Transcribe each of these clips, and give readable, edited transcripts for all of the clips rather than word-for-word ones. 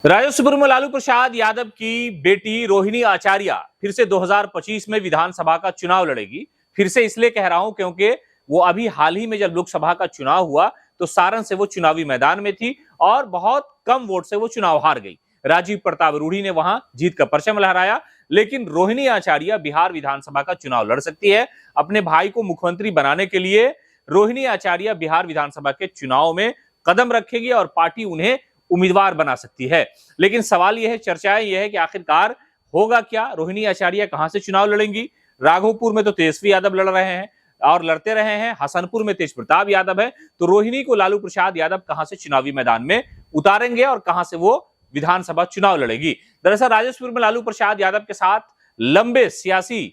राजस्व सुब्रमण्यम लालू प्रसाद यादव की बेटी रोहिणी आचार्य फिर से 2025 में विधानसभा का चुनाव लड़ेगी। फिर से इसलिए कह रहा हूं क्योंकि वो अभी हाल ही में जब लोकसभा का चुनाव हुआ तो सारण से वो चुनावी मैदान में थी और बहुत कम वोट से वो चुनाव हार गई। राजीव प्रताप रूढ़ी ने वहां जीत का परचम लहराया, लेकिन रोहिणी आचार्य बिहार विधानसभा का चुनाव लड़ सकती है। अपने भाई को मुख्यमंत्री बनाने के लिए रोहिणी आचार्य बिहार विधानसभा के चुनाव में कदम रखेगी और पार्टी उन्हें उम्मीदवार बना सकती है। लेकिन सवाल यह है, चर्चाएं यह है कि आखिरकार होगा क्या, रोहिणी आचार्य कहां से चुनाव लड़ेंगी। राघोपुर में तो तेजस्वी यादव लड़ रहे हैं और लड़ते रहे हैं, हसनपुर में तेज प्रताप यादव है, तो रोहिणी को लालू प्रसाद यादव कहां से चुनावी मैदान में उतारेंगे और कहां से वो विधानसभा चुनाव लड़ेगी। दरअसल राजस्व में लालू प्रसाद यादव के साथ लंबे सियासी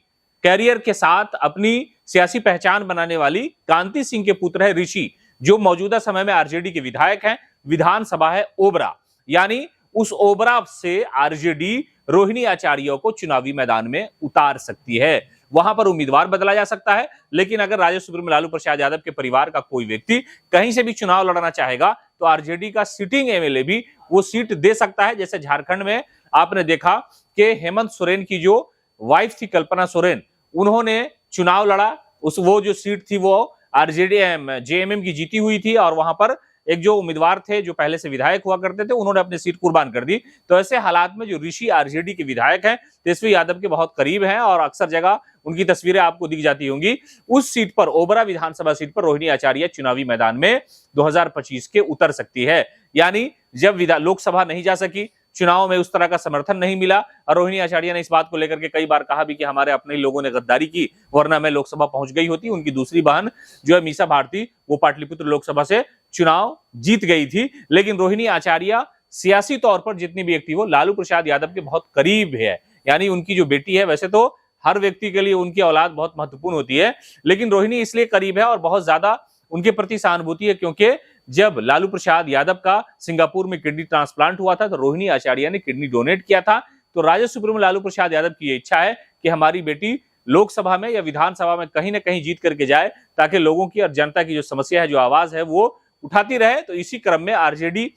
कैरियर के साथ अपनी सियासी पहचान बनाने वाली कांति सिंह के पुत्र है ऋषि, जो मौजूदा समय में आरजेडी के विधायक हैं। विधानसभा है ओबरा, यानी उस ओबरा से आरजेडी रोहिणी आचार्य को चुनावी मैदान में उतार सकती है। वहां पर उम्मीदवार बदला जा सकता है, लेकिन अगर राजस्व सुब्रमण्यम लालू प्रसाद यादव के परिवार का कोई व्यक्ति कहीं से भी चुनाव लड़ना चाहेगा तो आरजेडी का सिटिंग एमएलए भी वो सीट दे सकता है। जैसे झारखंड में आपने देखा कि हेमंत सोरेन की जो वाइफ थी कल्पना सोरेन, उन्होंने चुनाव लड़ा, वो जो सीट थी वो आरजेडी जेएमएम की जीती हुई थी और वहां पर एक जो उम्मीदवार थे जो पहले से विधायक हुआ करते थे, उन्होंने अपनी सीट कुर्बान कर दी। तो ऐसे हालात में जो ऋषि आरजेडी के विधायक हैं, तेजस्वी यादव के बहुत करीब हैं और अक्सर जगह उनकी तस्वीरें आपको दिख जाती होंगी, उस सीट पर ओबरा विधानसभा सीट पर रोहिणी आचार्य चुनावी मैदान में 2025 के उतर सकती है। यानी जब लोकसभा नहीं जा सकी, चुनाव में उस तरह का समर्थन नहीं मिला और रोहिणी आचार्य ने इस बात को लेकर के कई बार कहा भी कि हमारे अपने ही लोगों ने गद्दारी की, वरना मैं लोकसभा पहुंच गई होती। उनकी दूसरी बहन जो है मीसा भारती, वो पाटलिपुत्र लोकसभा से चुनाव जीत गई थी। लेकिन रोहिणी आचार्य सियासी तौर पर जितनी भी एक्टिव हो, लालू प्रसाद यादव के बहुत करीब है। यानी उनकी जो बेटी है, वैसे तो हर व्यक्ति के लिए उनकी औलाद बहुत महत्वपूर्ण होती है, लेकिन रोहिणी इसलिए करीब है और बहुत ज्यादा उनके प्रति सहानुभूति है क्योंकि जब लालू प्रसाद यादव का सिंगापुर में किडनी ट्रांसप्लांट हुआ था तो रोहिणी आचार्य ने किडनी डोनेट किया था। तो राजस्व सुब्रमण्यम लालू प्रसाद यादव की ये इच्छा है कि हमारी बेटी लोकसभा में या विधानसभा में कहीं ना कहीं जीत करके जाए, ताकि लोगों की और जनता की जो समस्या है, जो आवाज है, वो उठाती रहे। तो इसी क्रम में आरजेडी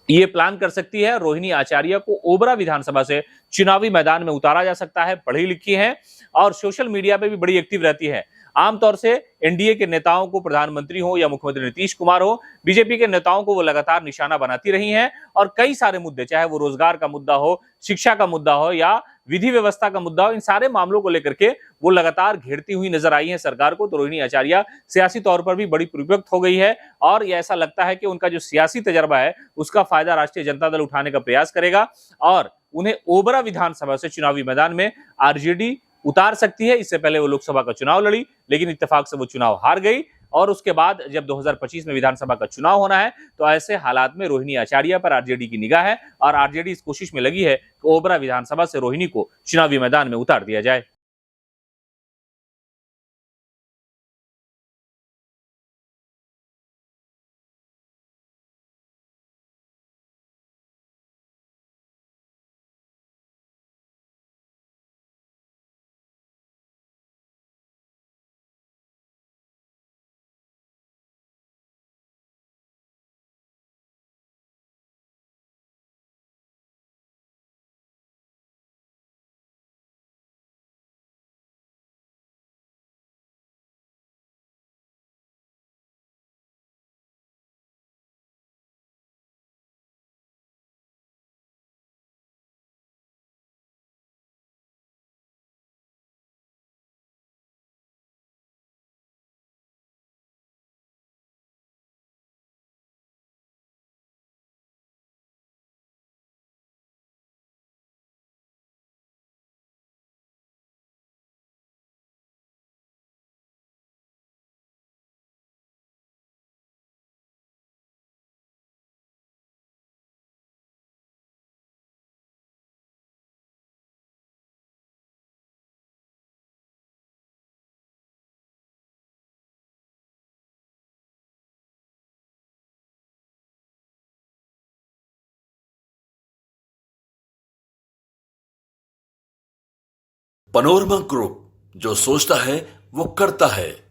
ये प्लान कर सकती है, रोहिणी आचार्य को ओबरा विधानसभा से चुनावी मैदान में उतारा जा सकता है। पढ़ी लिखी है और सोशल मीडिया पे भी बड़ी एक्टिव रहती है। आमतौर से एनडीए के नेताओं को, प्रधानमंत्री हो या मुख्यमंत्री नीतीश कुमार हो, बीजेपी के नेताओं को वो लगातार निशाना बनाती रही हैं और कई सारे मुद्दे, चाहे वो रोजगार का मुद्दा हो, शिक्षा का मुद्दा हो या विधि व्यवस्था का मुद्दा हो, इन सारे मामलों को लेकर के वो लगातार घेरती हुई नजर आई है सरकार को। तो रोहिणी आचार्य सियासी तौर पर भी बड़ी परिपक्व हो गई है और ये ऐसा लगता है कि उनका जो सियासी तजर्बा है उसका फायदा राष्ट्रीय जनता दल उठाने का प्रयास करेगा और उन्हें ओबरा विधानसभा से चुनावी मैदान में आरजेडी उतार सकती है। इससे पहले वो लोकसभा का चुनाव लड़ी, लेकिन इत्तेफाक से वो चुनाव हार गई और उसके बाद जब 2025 में विधानसभा का चुनाव होना है तो ऐसे हालात में रोहिणी आचार्य पर आरजेडी की निगाह है और आरजेडी इस कोशिश में लगी है कि ओबरा विधानसभा से रोहिणी को चुनावी मैदान में उतार दिया जाए। पनोरमा ग्रुप, जो सोचता है वो करता है।